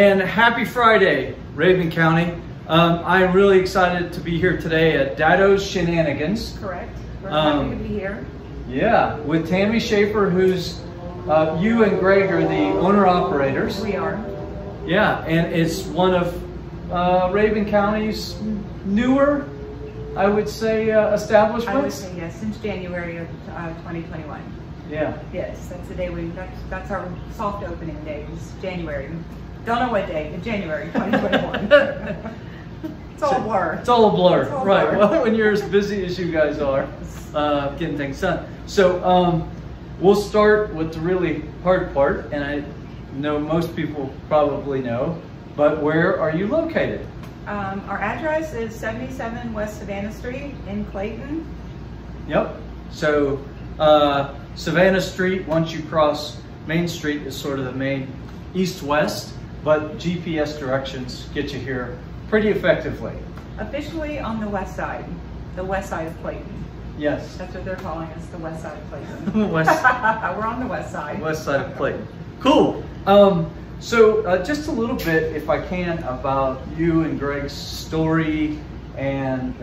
And happy Friday, Raven County. I'm really excited to be here today at Daddo's Shenanigans. Correct. We're happy to be here. Yeah, with Tammy Shaffer, who's you and Greg are the owner-operators. We are. Yeah, and it's one of Raven County's newer, I would say, establishments. I would say yes, since January of 2021. Yeah. Yes, that's the day that's our soft opening day, is January. Don't know what day, but January 2021. It's all a blur. It's all a blur, It's all right? blur. Well, when you're as busy as you guys are, getting things done. So we'll start with the really hard part, and I know most people probably know, but where are you located? Our address is 77 West Savannah Street in Clayton. Yep. So Savannah Street, once you cross Main Street, is sort of the main east-west, but GPS directions get you here pretty effectively. Officially on the west side of Clayton. Yes. That's what they're calling us, the west side of Clayton. West, We're on the west side. west side of Clayton. Cool. So just a little bit, if I can, about you and Greg's story and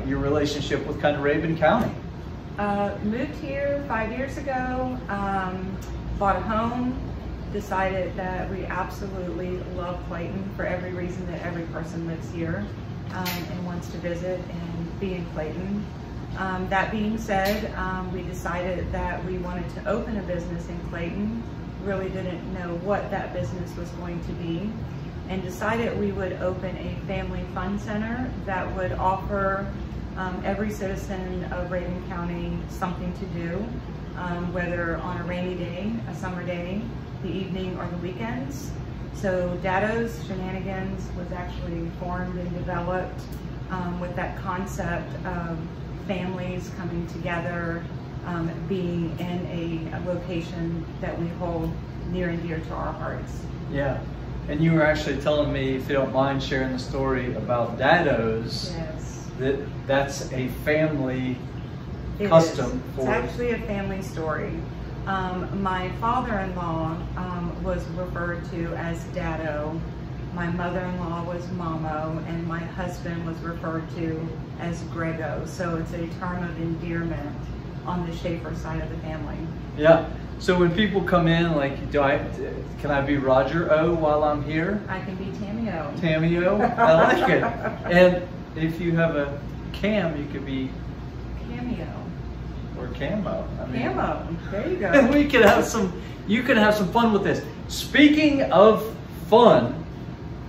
your relationship with kind of Raven County. Moved here 5 years ago, bought a home, decided that we absolutely love Clayton for every reason that every person lives here and wants to visit and be in Clayton. That being said, we decided that we wanted to open a business in Clayton. Really didn't know what that business was going to be, and decided we would open a family fun center that would offer every citizen of Raven County something to do, whether on a rainy day, a summer day, the evening, or the weekends. So Daddo's Shenanigans was actually formed and developed with that concept of families coming together, being in a location that we hold near and dear to our hearts. Yeah. And you were actually telling me, if you don't mind sharing the story about Daddo's. Yes. That's a family It custom. is. It's actually a family story. My father-in-law was referred to as Daddo. My mother-in-law was Mamo, and my husband was referred to as Grego. So it's a term of endearment on the Shaffer side of the family. Yeah. So when people come in, like, can I be Roger O while I'm here? I can be Tammy O. Tammy O? I like it. And if you have a Cam, you could be Cameo. or Camo. I mean, Camo. There you go. And we could have you can have some fun with this. Speaking of fun,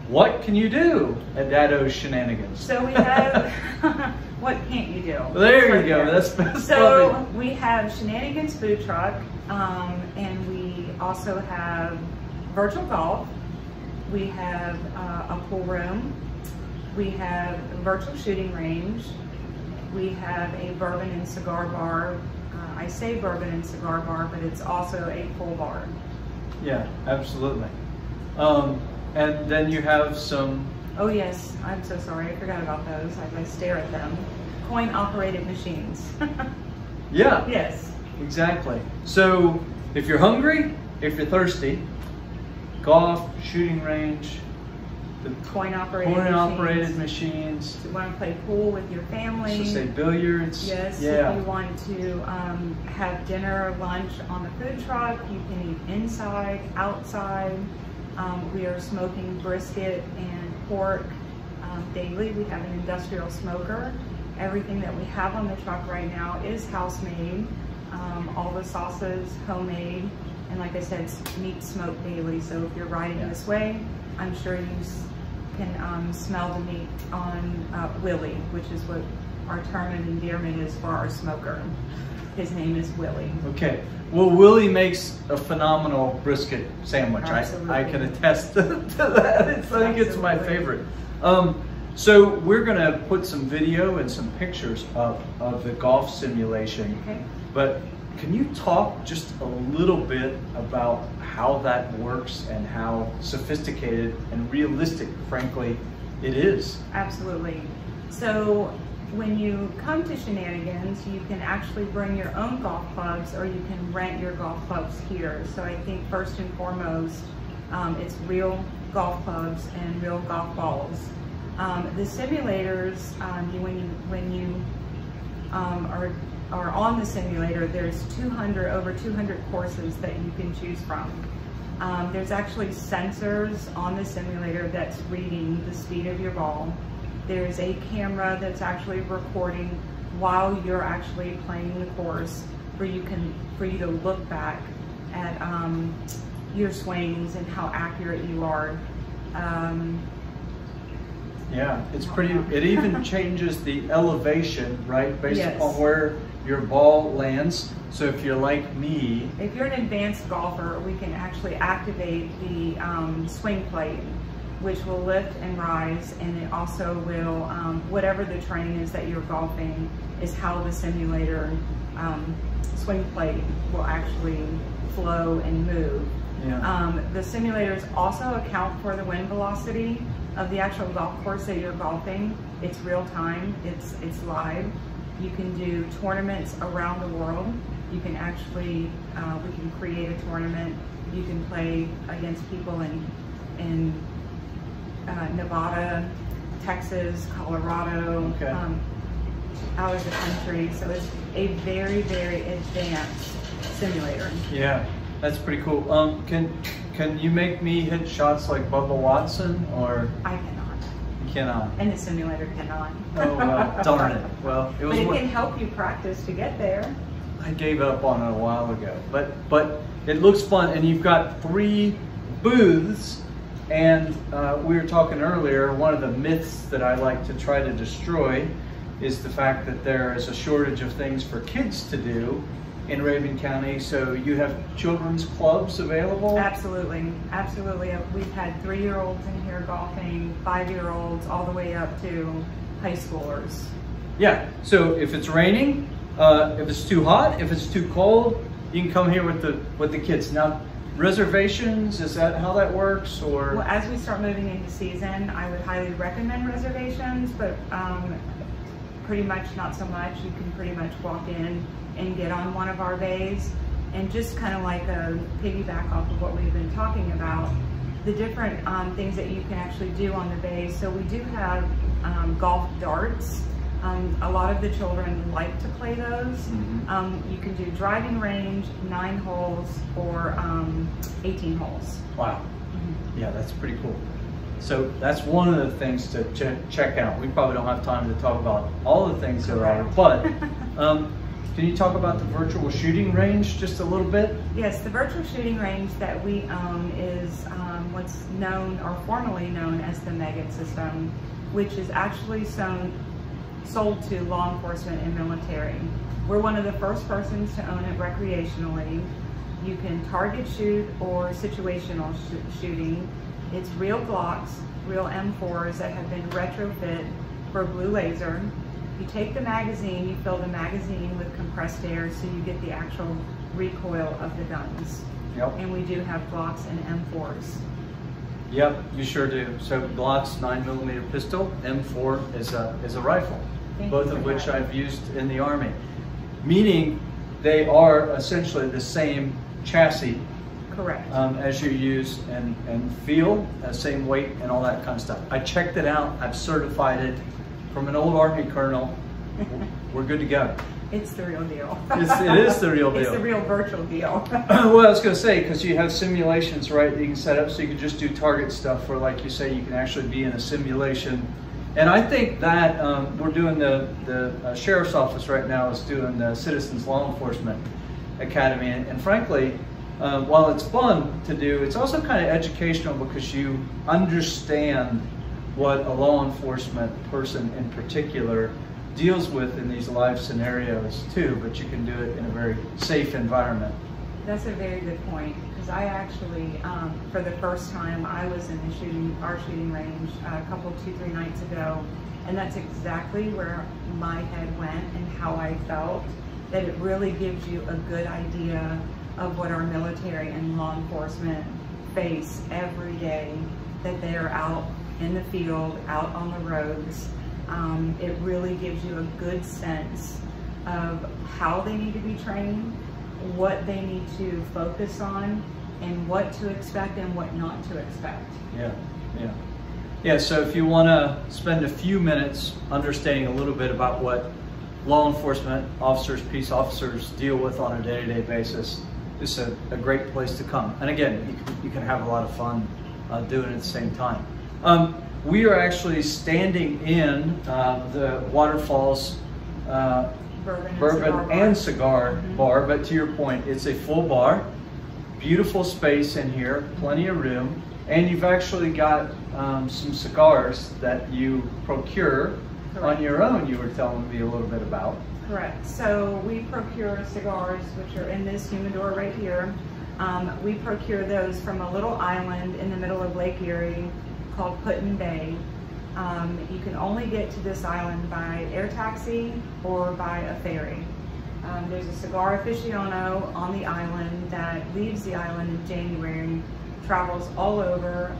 what can you do at Daddo's Shenanigans? So we have, what can't you do? Well, there you go. That's So funny. we have Shenanigans food truck, and we also have virtual golf. We have a pool room. We have a virtual shooting range. We have a bourbon and cigar bar. I say bourbon and cigar bar, but it's also a pool bar. Yeah, absolutely. And then you have some... Oh yes, I'm so sorry, I forgot about those. I stare at them. Coin-operated machines. Yeah. Yes. Exactly. So if you're hungry, if you're thirsty, golf, shooting range, the Coin-operated machines. If you want to play pool with your family. So say billiards. Yes. Yeah. If you want to have dinner or lunch on the food truck, you can eat inside, outside. We are smoking brisket and pork daily. We have an industrial smoker. Everything that we have on the truck right now is house made. All the sauces homemade, and like I said, it's meat smoked daily. So if you're riding this way, I'm sure you can smell the meat on Willie, which is what our term of endearment is for our smoker. His name is Willie. Okay. Well, Willie makes a phenomenal brisket sandwich. Absolutely. I can attest to that. I think it's my favorite. So we're going to put some video and some pictures of the golf simulation. Okay. But can you talk just a little bit about how that works and how sophisticated and realistic, frankly, it is? Absolutely. So when you come to Shenanigans, you can actually bring your own golf clubs, or you can rent your golf clubs here. So I think first and foremost, it's real golf clubs and real golf balls. The simulators, when you are on the simulator, there's over 200 courses that you can choose from. There's actually sensors on the simulator that's reading the speed of your ball. There's a camera that's actually recording while you're actually playing the course for you to look back at your swings and how accurate you are. Yeah, it's pretty, it even changes the elevation, right, based Yes. upon where your ball lands. So if you're like me, If you're an advanced golfer, we can actually activate the swing plate, which will lift and rise, and it also will, whatever the terrain is that you're golfing, is how the simulator swing plate will actually flow and move. yeah, The simulators also account for the wind velocity of the actual golf course that you're golfing. It's real time, it's live. You can do tournaments around the world. You can actually, we can create a tournament. You can play against people in Nevada, Texas, Colorado, Okay. out of the country. So it's a very, very advanced simulator. yeah, that's pretty cool. Can you make me hit shots like Bubba Watson, or I cannot, you cannot? and the simulator cannot. Oh, well, darn it. Well, it was But it worth. can help you practice to get there. I gave up on it a while ago, but it looks fun, and you've got 3 booths, and we were talking earlier, one of the myths that I like to try to destroy is the fact that there is a shortage of things for kids to do in Raven County. So you have children's clubs available? Absolutely, absolutely. We've had 3-year-olds in here golfing, 5-year-olds, all the way up to high schoolers. Yeah, so if it's raining, if it's too hot, if it's too cold, you can come here with the kids. Now, reservations, is that how that works, or? Well, as we start moving into season, I would highly recommend reservations, but pretty much not so much. You can pretty much walk in and get on one of our bays, and just kind of like a piggyback off of what we've been talking about, the different things that you can actually do on the bays. So we do have golf darts. A lot of the children like to play those. Mm-hmm. You can do driving range, 9 holes, or 18 holes. Wow. Yeah, that's pretty cool. So that's one of the things to check out. We probably don't have time to talk about all the things there are, but can you talk about the virtual shooting range just a little bit? Yes, the virtual shooting range that we own is what's known, or formerly known as the Megget system, which is actually sold to law enforcement and military. We're one of the first persons to own it recreationally. You can target shoot or situational shooting. It's real Glocks, real M4s that have been retrofit for blue laser. You take the magazine, you fill the magazine with compressed air so you get the actual recoil of the guns. Yep. And we do have Glocks and M4s. Yep, you sure do. So Glock's 9mm pistol, M4 is a rifle, both of which I've used in the Army. Meaning they are essentially the same chassis. Correct. As you use and feel, same weight and all that kind of stuff. I checked it out, I've certified it from an old Army colonel. We're good to go. It's the real deal. It is the real deal. It's the real virtual deal. Well, I was going to say, because you have simulations, right, that you can set up so you can just do target stuff, or like you say, you can actually be in a simulation. And I think that we're doing the Sheriff's Office right now is doing the Citizens Law Enforcement Academy. And frankly, while it's fun to do, it's also kind of educational because you understand what a law enforcement person in particular deals with in these live scenarios too, but you can do it in a very safe environment. That's a very good point, because I actually, for the first time, I was in our shooting range a couple, 2-3 nights ago, and that's exactly where my head went and how I felt, that it really gives you a good idea of what our military and law enforcement face every day, that they are out in the field, out on the roads. It really gives you a good sense of how they need to be trained, what they need to focus on, and what to expect and what not to expect. Yeah, yeah. Yeah, so if you want to spend a few minutes understanding a little bit about what law enforcement officers, peace officers deal with on a day-to-day basis, it's a great place to come. And again, you can have a lot of fun doing it at the same time. We are actually standing in the Waterfalls Bourbon and Cigar Bar, but to your point, it's a full bar, beautiful space in here, plenty of room, and you've actually got some cigars that you procure on your own, you were telling me a little bit about. Correct. So we procure cigars, which are in this humidor right here. We procure those from a little island in the middle of Lake Erie called Put-in Bay. You can only get to this island by air taxi or by a ferry. There's a cigar aficionado on the island that leaves the island in January, travels all over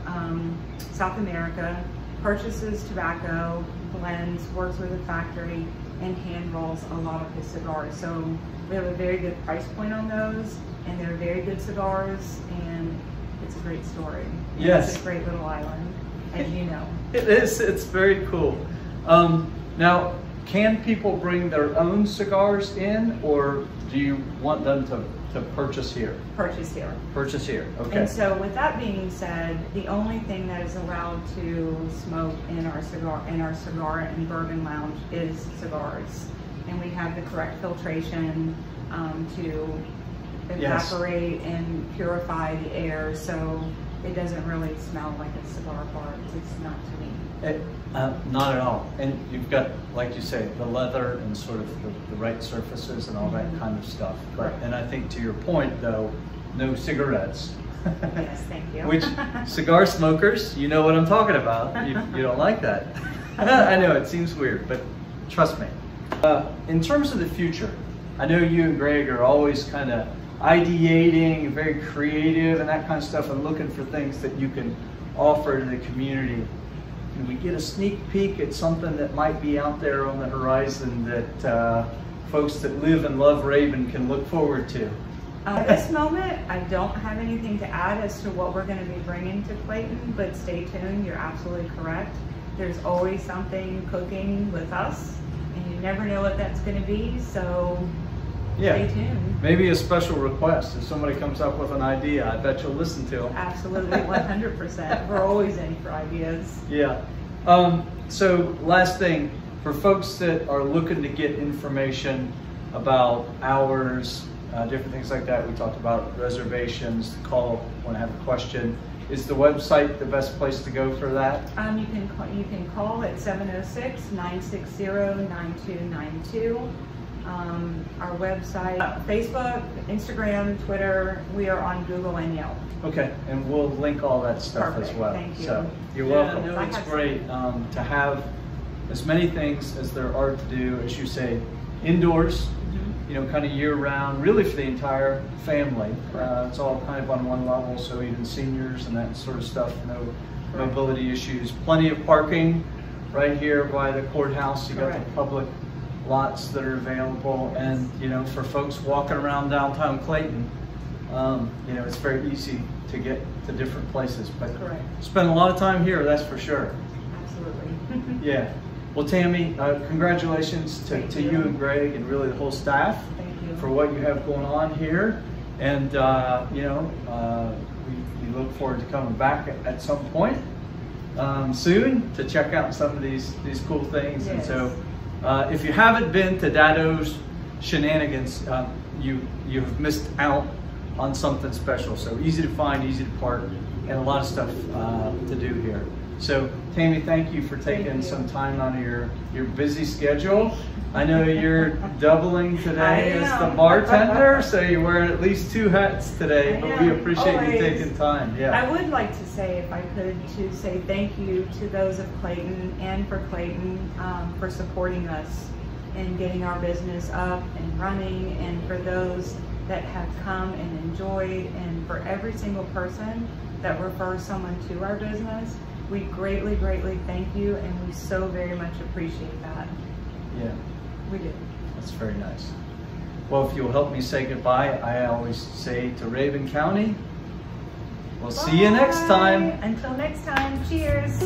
South America, purchases tobacco, blends, works with a factory, and hand rolls a lot of his cigars. So we have a very good price point on those, and they're very good cigars, and it's a great story. Yes. It's a great little island, as you know. It is, it's very cool. Now, can people bring their own cigars in, or do you want them to purchase here? Purchase here. Purchase here, okay. And so with that being said, the only thing that is allowed to smoke in our cigar and bourbon lounge is cigars. And we have the correct filtration to evaporate and purify the air, so it doesn't really smell like a cigar bar. It's not to me. Not at all. And you've got, like you say, the leather and sort of the right surfaces and all that kind of stuff. But, and I think to your point though, no cigarettes. Yes, thank you. Which, cigar smokers, you know what I'm talking about. You don't like that. I know it seems weird, but trust me. In terms of the future, I know you and Greg are always kind of ideating, very creative and that kind of stuff, and looking for things that you can offer to the community. Can we get a sneak peek at something that might be out there on the horizon that folks that live and love Raven can look forward to? At this moment, I don't have anything to add as to what we're going to be bringing to Clayton, but stay tuned. You're absolutely correct. There's always something cooking with us, and you never know what that's going to be, so stay tuned. Maybe a special request. If somebody comes up with an idea, I bet you'll listen to them. Absolutely, 100%. We're always in for ideas. Yeah. So last thing, for folks that are looking to get information about hours, different things like that, we talked about reservations, call when I have a question. Is the website the best place to go for that? You can call at 706-960-9292. Our website, Facebook, Instagram, Twitter, we are on Google and Yelp. Okay, and we'll link all that stuff as well. Thank you. So you're welcome. No, it's great to have as many things as there are to do, as you say, indoors, you know, kind of year-round, really for the entire family. It's all kind of on one level, so even seniors and that sort of stuff, no mobility issues. Plenty of parking right here by the courthouse. You got the public lots that are available, and you know, for folks walking around downtown Clayton, you know, it's very easy to get to different places. But spend a lot of time here, that's for sure. Absolutely. Yeah. Well, Tammy, congratulations to you and Greg and really the whole staff for what you have going on here. And you know, we look forward to coming back at some point soon to check out some of these cool things. And so if you haven't been to Daddo's Shenanigans, you have missed out on something special. So easy to find, easy to park, and a lot of stuff to do here. So Tammy, thank you for taking some time out of your busy schedule. I know you're doubling today as the bartender, so you're wearing at least 2 hats today, but we appreciate you taking time. Yeah. I would like to say, if I could, to say thank you to those of Clayton and for Clayton for supporting us and getting our business up and running, and for those that have come and enjoyed, and for every single person that refers someone to our business. We greatly, greatly thank you, and we so very much appreciate that. Yeah. We do. That's very nice. Well, if you'll help me say goodbye, I always say to Raven County, We'll see you next time. Until next time, cheers.